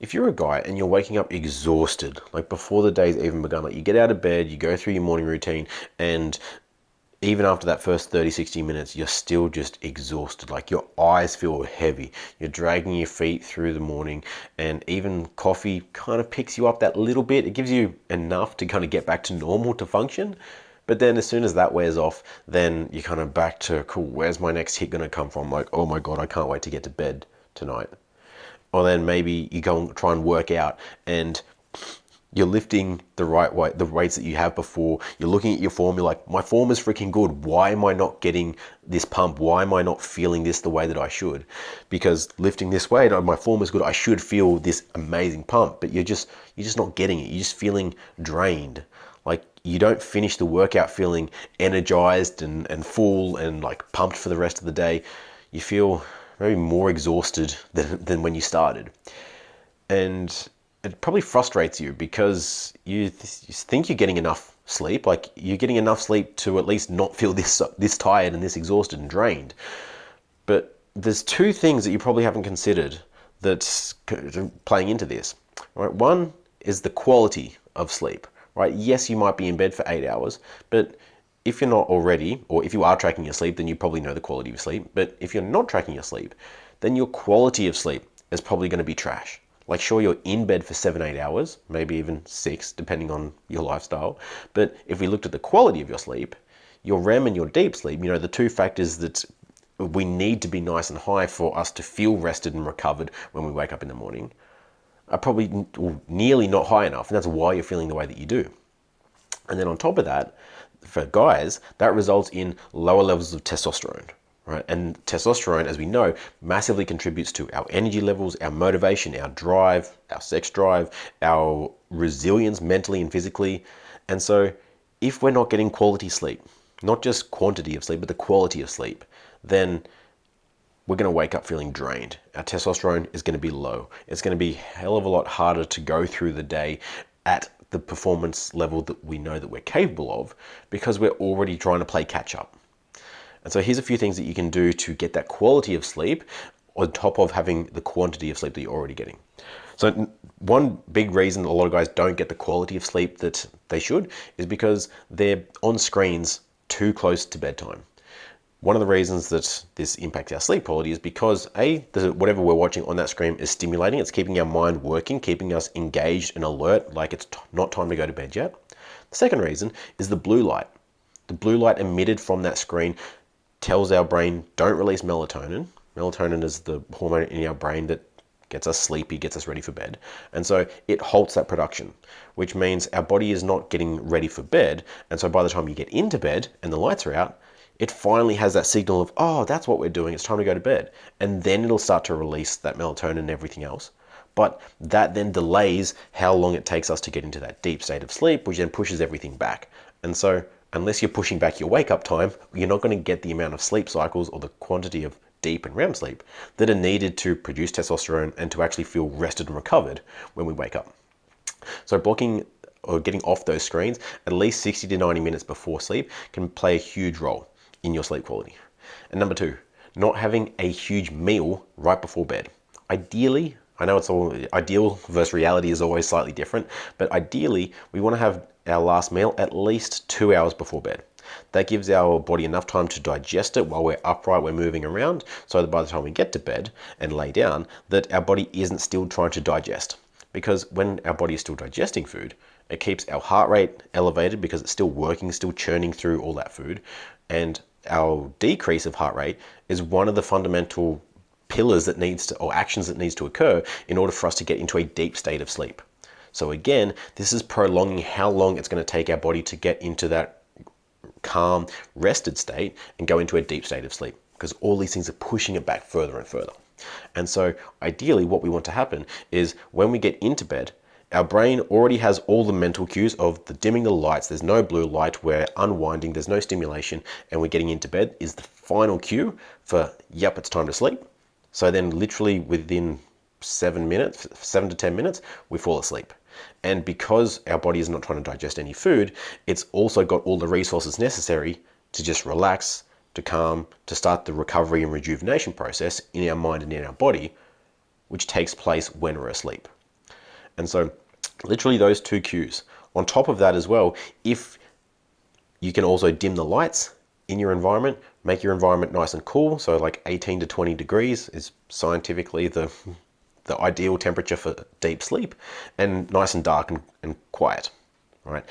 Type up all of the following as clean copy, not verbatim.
if you're a guy and you're waking up exhausted, like before the day's even begun, like you get out of bed, you go through your morning routine, and even after that first 30, 60 minutes, you're still just exhausted. Like your eyes feel heavy. You're dragging your feet through the morning, and even coffee kind of picks you up that little bit. It gives you enough to kind of get back to normal to function. But then as soon as that wears off, then you're kind of back to, cool, where's my next hit going to come from? Like, oh my God, I can't wait to get to bed tonight. Or then maybe you go and try and work out, and you're lifting the right weight, the weights that you have before. You're looking at your form, you're like, my form is freaking good. Why am I not getting this pump? Why am I not feeling this the way that I should? Because lifting this weight, my form is good, I should feel this amazing pump, but you're just not getting it. You're just feeling drained. Like you don't finish the workout feeling energized and full and like pumped for the rest of the day. You feel maybe more exhausted than when you started. And it probably frustrates you because you think you're getting enough sleep, like you're getting enough sleep to at least not feel this tired and this exhausted and drained. But there's two things that you probably haven't considered that's playing into this. Right? One is the quality of sleep. Right? Yes, you might be in bed for 8 hours, but if you're not already, or if you are tracking your sleep, then you probably know the quality of sleep. But if you're not tracking your sleep, then your quality of sleep is probably going to be trash. Like sure, you're in bed for 7, 8 hours, maybe even 6, depending on your lifestyle. But if we looked at the quality of your sleep, your REM and your deep sleep, the two factors that we need to be nice and high for us to feel rested and recovered when we wake up in the morning, are probably nearly not high enough. And that's why you're feeling the way that you do. And then on top of that, for guys, that results in lower levels of testosterone. Right? And testosterone, as we know, massively contributes to our energy levels, our motivation, our drive, our sex drive, our resilience mentally and physically. And so if we're not getting quality sleep, not just quantity of sleep, but the quality of sleep, then we're going to wake up feeling drained. Our testosterone is going to be low. It's going to be a hell of a lot harder to go through the day at the performance level that we know that we're capable of because we're already trying to play catch up. And so here's a few things that you can do to get that quality of sleep on top of having the quantity of sleep that you're already getting. So one big reason a lot of guys don't get the quality of sleep that they should is because they're on screens too close to bedtime. One of the reasons that this impacts our sleep quality is because whatever we're watching on that screen is stimulating. It's keeping our mind working, keeping us engaged and alert, like it's not time to go to bed yet. The second reason is the blue light. The blue light emitted from that screen tells our brain, don't release melatonin. Melatonin is the hormone in our brain that gets us sleepy, gets us ready for bed. And so it halts that production, which means our body is not getting ready for bed. And so by the time you get into bed and the lights are out, it finally has that signal of, oh, that's what we're doing. It's time to go to bed. And then it'll start to release that melatonin and everything else. But that then delays how long it takes us to get into that deep state of sleep, which then pushes everything back. And so unless you're pushing back your wake up time, you're not going to get the amount of sleep cycles or the quantity of deep and REM sleep that are needed to produce testosterone and to actually feel rested and recovered when we wake up. So blocking or getting off those screens at least 60 to 90 minutes before sleep can play a huge role in your sleep quality. And number 2, not having a huge meal right before bed. Ideally, I know it's all ideal versus reality is always slightly different, but ideally we want to have our last meal at least 2 hours before bed. That gives our body enough time to digest it while we're upright, we're moving around, so that by the time we get to bed and lay down, that our body isn't still trying to digest. Because when our body is still digesting food, it keeps our heart rate elevated because it's still working, still churning through all that food. And our decrease of heart rate is one of the fundamental pillars that needs to, or actions that needs to occur in order for us to get into a deep state of sleep. So again, this is prolonging how long it's going to take our body to get into that calm, rested state and go into a deep state of sleep, because all these things are pushing it back further and further. And so ideally what we want to happen is when we get into bed, our brain already has all the mental cues of the dimming the lights, there's no blue light, we're unwinding, there's no stimulation, and we're getting into bed is the final cue for, yep, it's time to sleep. So then literally within 7 to 10 minutes, we fall asleep. And because our body is not trying to digest any food, it's also got all the resources necessary to just relax, to calm, to start the recovery and rejuvenation process in our mind and in our body, which takes place when we're asleep. And so literally those two cues. On top of that as well, if you can also dim the lights in your environment, make your environment nice and cool. So like 18 to 20 degrees is scientifically the ideal temperature for deep sleep, and nice and dark and quiet. All right.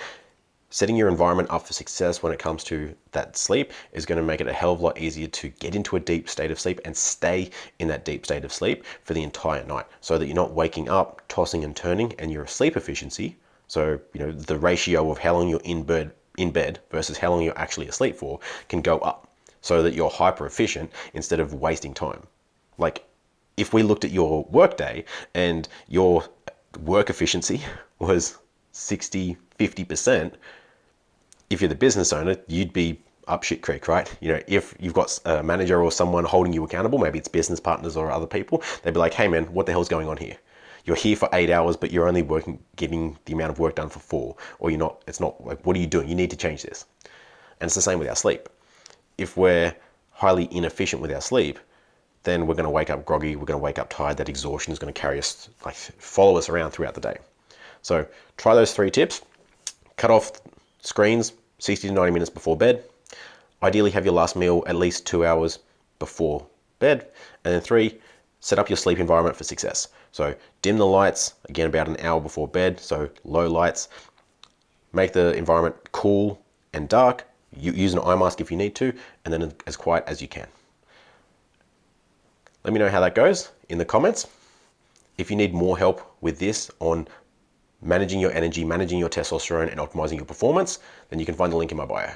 Setting your environment up for success when it comes to that sleep is going to make it a hell of a lot easier to get into a deep state of sleep and stay in that deep state of sleep for the entire night, so that you're not waking up, tossing and turning, and your sleep efficiency, so the ratio of how long you're in bed versus how long you're actually asleep for, can go up, so that you're hyper efficient instead of wasting time. Like, if we looked at your workday and your work efficiency was 60-50%, if you're the business owner, you'd be up shit creek, right? If you've got a manager or someone holding you accountable, maybe it's business partners or other people, they'd be like, hey man, what the hell's going on here? You're here for 8 hours, but you're only getting the amount of work done for 4, or it's not like, what are you doing? You need to change this. And it's the same with our sleep. If we're highly inefficient with our sleep, then we're going to wake up groggy, we're going to wake up tired, that exhaustion is going to carry us, like follow us around throughout the day. So try those 3 tips. Cut off screens 60 to 90 minutes before bed. Ideally have your last meal at least 2 hours before bed. And then 3, set up your sleep environment for success. So dim the lights, again, about an hour before bed, so low lights. Make the environment cool and dark. Use an eye mask if you need to, and then as quiet as you can. Let me know how that goes in the comments. If you need more help with this on managing your energy, managing your testosterone, and optimizing your performance, then you can find the link in my bio.